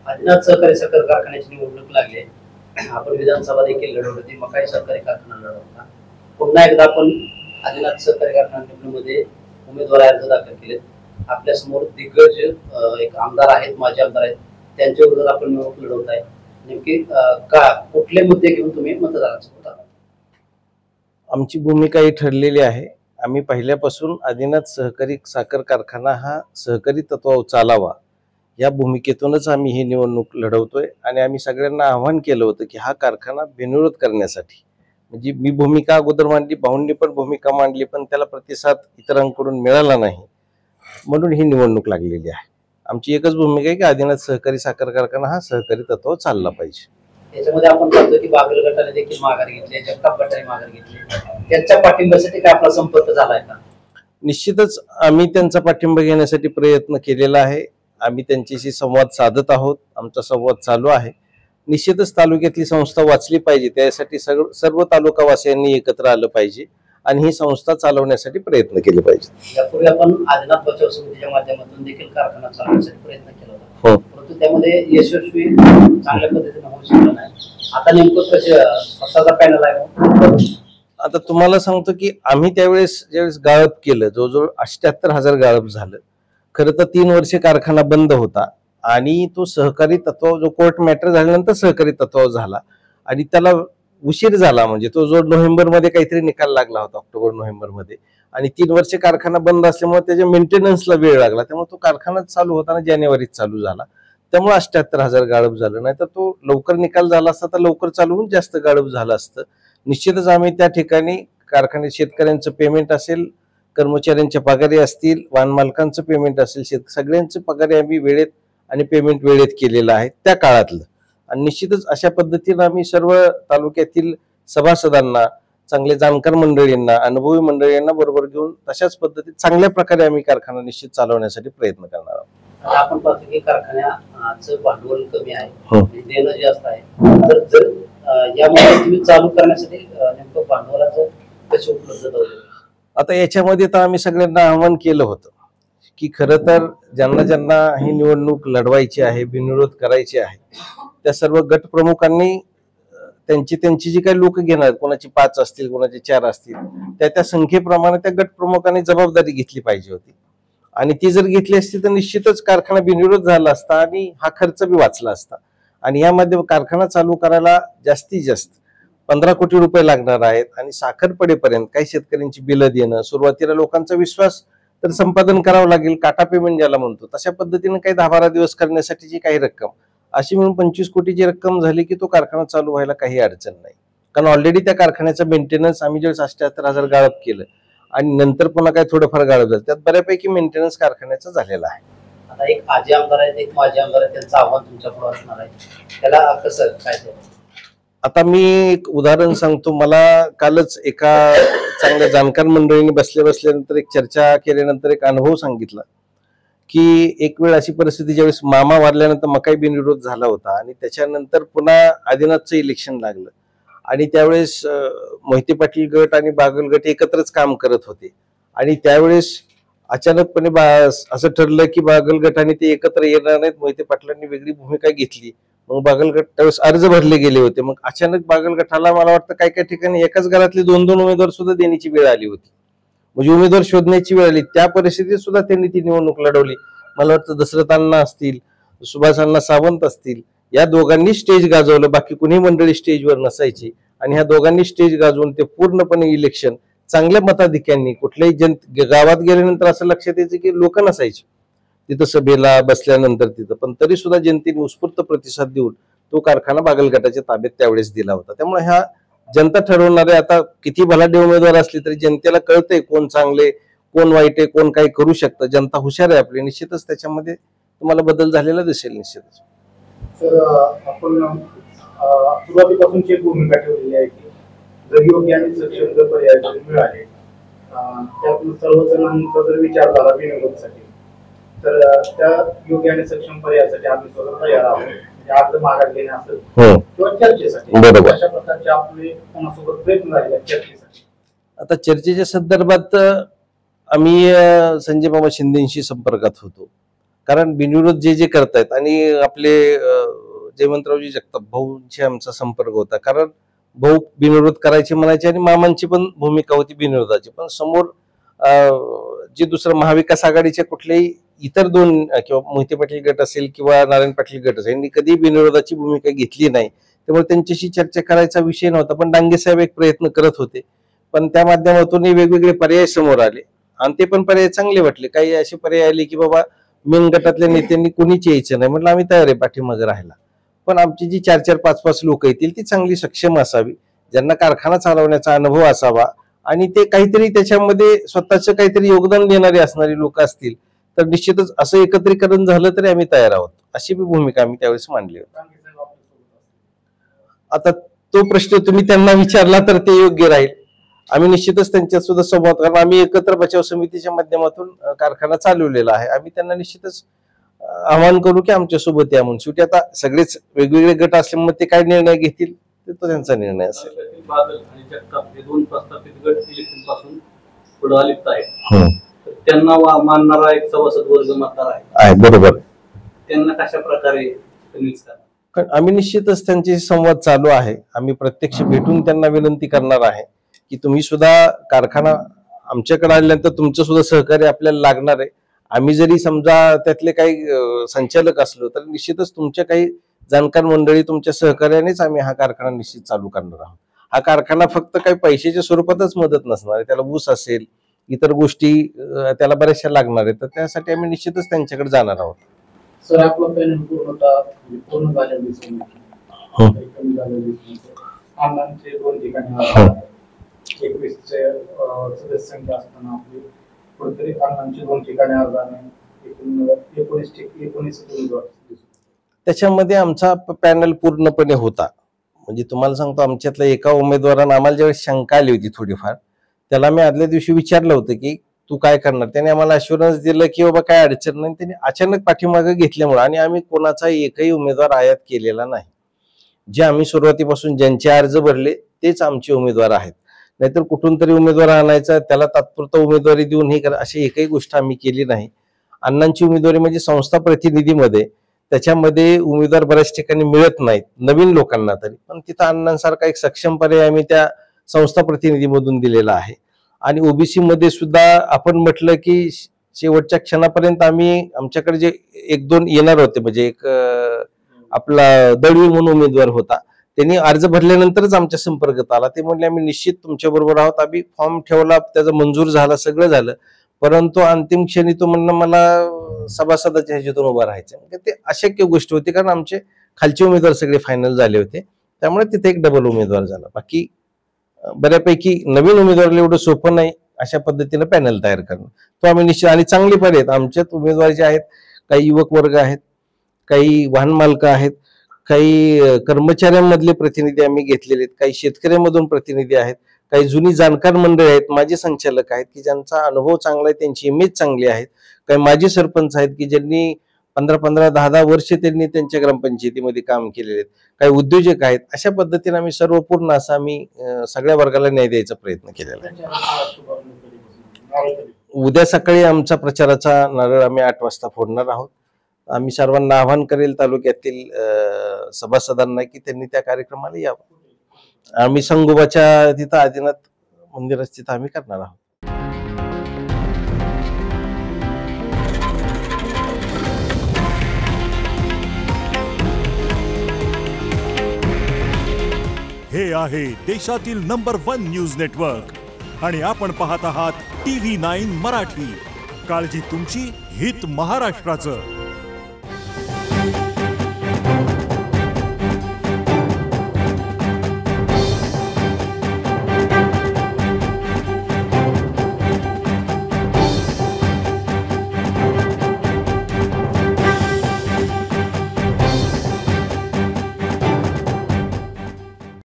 आदिनाथ सहकारी साखर कारखान्याची निवडणूक लागली. आपण विधानसभा देखील लढवली, मकाई सहकारी कारखाना लढवला. पुन्हा एकदा आपण आदिनाथ सहकारी कारखाना निवडणुकीमध्ये उमेदवार अर्ज दाखल केले. आपल्या समोर दिग्गज एक आमदार आहेत, माजी आमदार आहेत, त्यांच्या विरोधात आपण निवडणूक लढवत आहे. नेमकी का कुठले मुद्दे घेऊन तुम्ही मतदारांसोबत आहात? आमची भूमिका ही ठरलेली आहे. आम्ही पहिल्यापासून आदिनाथ सहकारी साखर कारखाना हा सहकारी तत्वावर चालावा या भूमिकेतूनच आम्ही ही निवडणूक लढवतोय. आणि आम्ही सगळ्यांना आव्हान केलं होतं की हा कारखाना बिनविरोध करण्यासाठी, म्हणजे मी भूमिका अगोदर मांडली, भाऊंनी पण भूमिका मांडली, पण त्याला प्रतिसाद इतरांकडून मिळाला नाही, म्हणून ही निवडणूक लागलेली आहे. आमची एकच भूमिका आहे की आदिनाथ सहकारी साखर कारखाना हा सहकारी तत्वावर चालला पाहिजे. त्याच्यामध्ये आपण पाहतो की बागल गटाने देखील माघार घेतली, जगताप गटाने माघार घेतली. त्यांच्या पाठिंब्यासाठी काय आपला संपर्क झालाय का? निश्चितच आम्ही त्यांचा पाठिंबा घेण्यासाठी प्रयत्न केलेला आहे. आम्ही त्यांच्याशी संवाद साधत आहोत. आमचा संवाद चालू आहे. निश्चितच तालुक्यातली संस्था वाचली पाहिजे, त्यासाठी सर्व तालुकावासियांनी एकत्र आलं पाहिजे आणि ही संस्था चालवण्यासाठी प्रयत्न केले पाहिजे. यापूर्वी आपण आदिनाथ बचाव समितीच्या माध्यमातून देखील कारखाना चालवण्यासाठी प्रयत्न केला होता, हो, परंतु त्यामध्ये यशस्वी चांगल्या पद्धतीने होऊ शकलं नाही. आता नेमकं कसं स्वतःचा पॅनल आहे? आता तुम्हाला सांगतो की आम्ही ज्यावेळेस गाळप केलं, जवळजवळ 78,000 गाळप झालं. खरं तर 3 वर्षे कारखाना बंद होता आणि तो सहकारी तत्वावर, जो कोर्ट मॅटर झाल्यानंतर सहकारी तत्वावर झाला आणि त्याला उशीर झाला. म्हणजे तो जो नोव्हेंबरमध्ये काहीतरी निकाल लागला होता, ऑक्टोबर नोव्हेंबरमध्ये, आणि 3 वर्षे कारखाना बंद असल्यामुळे त्याच्या मेंटेनन्सला वेळ लागला. त्यामुळे तो कारखाना चालू होताना जानेवारीत चालू झाला, त्यामुळे 78,000 गाळप झालं. नाही तर तो लवकर निकाल झाला असता तर लवकर चालू होऊन जास्त गाळप झालं असतं. निश्चितच आम्ही त्या ठिकाणी कारखान्यात शेतकऱ्यांचं पेमेंट असेल, कर्मचाऱ्यांच्या पगारी असतील, वाहन मालकांचं पेमेंट असेल, सगळ्यांचे पगारी आम्ही वेळेत आणि पेमेंट वेळेत केलेलं आहे त्या काळातलं. आणि निश्चितच अशा पद्धतीनं आम्ही सर्व तालुक्यातील सभासदांना, चांगले जाणकार मंडळींना, अनुभवी मंडळींना बरोबर घेऊन तशाच पद्धतीत चांगल्या प्रकारे आम्ही कारखाना निश्चित चालवण्यासाठी प्रयत्न करणार आहोत. आपण पाहतो की कारखान्याचं भांडवल कमी आहे, देणं जास्त आहे. तर जर यामध्ये तुम्ही चालू करण्यासाठी नेमकं भांडवलाचं कशी उपलब्धता होईल? आता याच्यामध्ये तर आम्ही सगळ्यांना आवाहन केलं होतं की खरं तर ज्यांना ज्यांना ही निवडणूक लढवायची आहे, बिनविरोध करायची आहे, त्या सर्व गट प्रमुखांनी त्यांची जी काही लोक घेणार, कोणाची 5 असतील, कोणाची 4 असतील, त्या संख्येप्रमाणे त्या गट प्रमुखांनी जबाबदारी घेतली पाहिजे होती. आणि ती जर घेतली असती तर निश्चितच कारखाना बिनविरोध झाला असता आणि हा खर्च बी वाचला असता. आणि यामध्ये कारखाना चालू करायला जास्तीत जास्त 15 कोटी रुपये लागणार आहेत. आणि साखर पडेपर्यंत काही शेतकऱ्यांची बिलं देणं, सुरुवातीला लोकांचा विश्वास तर संपादन करावं लागेल, काटा पेमेंट ज्याला म्हणतो, तशा पद्धतीने काही 10-12 दिवस करण्यासाठीची काही रक्कम, अशी म्हणून 25 कोटीची रक्कम झाली की तो कारखाना चालू व्हायला काही अडचण नाही. कारण ऑलरेडी त्या कारखान्याचा मेंटेनन्स आम्ही ज्यावेळेस 78,000 गाळप केलं आणि नंतर पुन्हा काय थोडंफार गाळप झालं, त्यात बऱ्यापैकी मेंटेनन्स कारखान्याचा झालेला आहे. आता एक आजी आमदार आहेत, एक माजी आमदार आहेत, त्यांचं आव्हान तुमच्या पुढे असणार आहे, त्याला कसं काय? आता मी एक उदाहरण सांगतो. मला कालच एका चांगल्या जाणकार मंडळीने बसल्यानंतर एक चर्चा केल्यानंतर एक अनुभव सांगितला की एक वेळ अशी परिस्थिती, ज्यावेळेस मामा वारल्यानंतर मकाई बिनविरोध झाला होता आणि त्याच्यानंतर पुन्हा आदिनाथचं इलेक्शन लागलं आणि त्यावेळेस मोहिते पाटील गट आणि बागल गट एकत्रच काम करत होते. आणि त्यावेळेस अचानकपणे असं ठरलं की बागल गटाने ते एकत्र येणार नाहीत, मोहिते पाटलांनी वेगळी भूमिका घेतली. मग बागल गट त्यावेळेस अर्ज भरले गेले होते. मग अचानक बागल गटाला मला वाटतं काही काही ठिकाणी एकाच घरातले 2-2 उमेदवार सुद्धा देण्याची वेळ आली होती, म्हणजे उमेदवार शोधण्याची वेळ आली. त्या परिस्थितीत सुद्धा त्यांनी ती निवडणूक लढवली. मला वाटतं दशरथ अण्णा असतील, सुभाष अण्णा सावंत असतील, या दोघांनी स्टेज गाजवलं, बाकी कुणी मंडळी स्टेजवर नसायची. आणि ह्या दोघांनी स्टेज गाजवून ते पूर्णपणे इलेक्शन चांगल्या मताधिक्यांनी, कुठल्याही गावात गेल्यानंतर असं लक्षात यायचं की लोक नसायचे तिथं सभेला बसल्यानंतर तिथं, पण तरी सुद्धा जनतेने उत्स्फूर्त प्रतिसाद देऊन तो कारखाना बागल गटाच्या ताब्यात त्यावेळेस दिला होता. त्यामुळे ह्या जनता ठरवणारे, आता किती भलाढ्य उमेदवार असले तरी जनतेला कळतंय कोण चांगले, कोण वाईट आहे, कोण काही करू शकतं. जनता हुशार आहे आपली. निश्चितच त्याच्यामध्ये तुम्हाला बदल झालेला दिसेल. निश्चितच सर, आपण सुरुवातीपासूनची भूमिका ठेवलेली आहे की जर योग्य आणि सक्षम जर पर्याय मिळाले, त्यातून सर्व जणांचा जर विचार झाला विनियोगासाठी, तर त्या योग्य आणि सक्षम पर्यायासाठी आम्ही स्वतः तयार आहोत. म्हणजे आज माघार घेणे असेल किंवा चर्चेसाठी, अशा प्रकारचे आपले कोणासोबत प्रयत्न झाले चर्चेसाठी. आता चर्चेच्या संदर्भात आम्ही संजय मामा शिंदेशी संपर्कात होतो कारण बिनविरोध जे करतायत आणि आपले जयवंतरावजी जगताप भाऊंशी आमचा संपर्क होता, कारण भाऊ बिनविरोध करायचे म्हणायचे आणि मामांची पण भूमिका होती बिनविरोधाची. पण समोर जे दुसरं महाविकास आघाडीच्या कुठलेही इतर दोन किंवा मोहिते पाटील गट असेल किंवा नारायण पाटील गट असेल यांनी कधी बिनविरोधाची भूमिका घेतली नाही, त्यामुळे त्यांच्याशी चर्चा करायचा विषय नव्हता. पण डांगे साहेब एक प्रयत्न करत होते, पण त्या माध्यमातून वेगवेगळे पर्याय समोर आले आणि ते पण पर्याय चांगले वाटले. काही असे पर्याय आले की बाबा मेन गटातल्या नेत्यांनी कोणीच यायचं नाही, म्हटलं आम्ही तयार आहे पाठीमागे राहायला, पण आमची जी 4-4, 5-5 लोक येतील ती चांगली सक्षम असावी, ज्यांना कारखाना चालवण्याचा अनुभव असावा आणि ते काहीतरी त्याच्यामध्ये स्वतःच काहीतरी योगदान देणारे असणारी लोक असतील तर निश्चितच असं एकत्रीकरण झालं तरी आम्ही तयार आहोत, अशी भूमिका आम्ही त्यावेळेस मांडली होती. आता तो प्रश्न तुम्ही त्यांना विचारला तर ते योग्य राहील. आम्ही निश्चितच त्यांच्यात सुद्धा संवाद, कारण आम्ही एकत्र बचाव समितीच्या माध्यमातून कारखाना चालवलेला आहे, आम्ही त्यांना निश्चितच आवाहन करू की आमच्या सोबत या म्हणून. शेवटी आता सगळेच वेगवेगळे गट असल्यामुळे ते काय निर्णय घेतील ते तो त्यांचा निर्णय असेल. बादल आणि जगताप हे दोन प्रस्थापित गट इलेक्शन पासून पुढे आलेत आहेत, त्यांना मानणारा एक सभासद वर्ग मतदार आहे. बरोबर. त्यांना कशा प्रकारे कन्व्हिन्स करणार? कारण आम्ही निश्चितच त्यांचे संवाद चालू आहे. आम्ही प्रत्यक्ष भेटून त्यांना विनंती करणार आहे की तुम्ही सुद्धा कारखाना आमच्याकडे आल्यानंतर तुमचं सुद्धा सहकार्य आपल्याला लागणार आहे. आम्ही जरी समजा त्यातले काही संचालक असलो तर निश्चितच तुमच्या काही जाणकार मंडळी तुमच्या सहकार्यानेच आम्ही हा कारखाना निश्चित चालू करणार आहोत. हा कारखाना फक्त काही पैशाच्या स्वरूपातच मदत नसणार आहे, त्याला ऊस असेल इतर गोष्टी त्याला बऱ्याचशा लागणार आहेत, तर त्यासाठी आम्ही निश्चितच त्यांच्याकडे जाणार आहोत. सर आपलं पॅनल पूर्ण झालेलं दिसून आम्हांचे 2 ठिकाणी 21 सदस्य असताना आपली कुठेतरी आम्हांचे 2 ठिकाणी अर्जाने 19 त्याच्यामध्ये आमचा पॅनल पूर्णपणे होता. म्हणजे तुम्हाला सांगतो आमच्यातल्या एका उमेदवारानं आम्हाला ज्यावेळेस शंका आली होती थोडीफार, त्याला मी आदल्या दिवशी विचारलं होतं की तू काय करणार. त्याने आम्हाला अश्युरन्स दिलं की बाबा काय अडचण नाही. त्याने अचानक पाठीमागे घेतल्यामुळे आणि आम्ही कोणाचा एकही उमेदवार आयात केलेला नाही. जे आम्ही सुरुवातीपासून ज्यांचे अर्ज भरले तेच आमचे उमेदवार आहेत, नाहीतर कुठून तरी उमेदवार आणायचा त्याला तात्पुरता उमेदवारी देऊन हे करा अशी एकही गोष्ट आम्ही केली नाही. अण्णांची उमेदवारी म्हणजे संस्था प्रतिनिधीमध्ये, त्याच्यामध्ये उमेदवार बऱ्याच ठिकाणी मिळत नाहीत नवीन लोकांना तरी, पण तिथं अण्णांसारखा एक सक्षम पर्याय आम्ही त्या संस्था प्रतिनिधीमधून दिलेला आहे. आणि ओबीसी मध्ये सुद्धा आपण म्हटलं की शेवटच्या क्षणापर्यंत आम्ही आमच्याकडे जे 1-2 येणार होते, म्हणजे एक आपला दळवी म्हणून उमेदवार होता, त्यांनी अर्ज भरल्यानंतरच आमच्या संपर्कात आला. ते म्हणले आम्ही निश्चित तुमच्या बरोबर आहोत. आम्ही फॉर्म ठेवला, त्याचा मंजूर झाला, सगळं झालं, परंतु अंतिम क्षणी तो म्हणणं मला सभासदाच्या ह्याच्यातून उभा राहायचं. ते अशक्य गोष्ट होती, कारण आमचे खालचे उमेदवार सगळे फायनल झाले होते, त्यामुळे तिथे एक डबल उमेदवार झाला. बाकी बऱ्यापैकी नवीन उमेदवाराला एवढं सोपं नाही अशा पद्धतीनं पॅनल तयार करणं. तो आम्ही निश्चित, आणि चांगले पर्याय आहेत आमच्यात उमेदवार जे आहेत. काही युवक वर्ग आहेत, काही वाहन मालक आहेत, काही कर्मचाऱ्यांमधले प्रतिनिधी आम्ही घेतलेले आहेत, काही शेतकऱ्यांमधून प्रतिनिधी आहेत, काही जुनी जाणकार मंडळी आहेत, माजी संचालक आहेत की ज्यांचा अनुभव चांगला आहे, त्यांची इमेज चांगली आहेत, काही माजी सरपंच आहेत की ज्यांनी 15-15, 10-10 वर्ष त्यांनी त्यांच्या ग्रामपंचायतीमध्ये काम केलेले आहेत, काही उद्योजक आहेत. अशा पद्धतीने आम्ही सर्व पूर्ण असं आम्ही सगळ्या वर्गाला न्याय द्यायचा प्रयत्न केलेला आहे. उद्या सकाळी आमचा प्रचाराचा नारळ आम्ही 8 वाजता फोडणार आहोत. आम्ही सर्वांना आवाहन करेल तालुक्यातील सभासदांना की त्यांनी त्या कार्यक्रमाला यावं. आम्ही संगोबाच्या तिथं आदिनाथ मंदिरात तिथं आम्ही करणार आहोत. हे आहे देशातील नंबर 1 न्यूज नेटवर्क आणि आपण पाहत आहात TV9 मराठी. काळजी तुमची, हित महाराष्ट्राचं.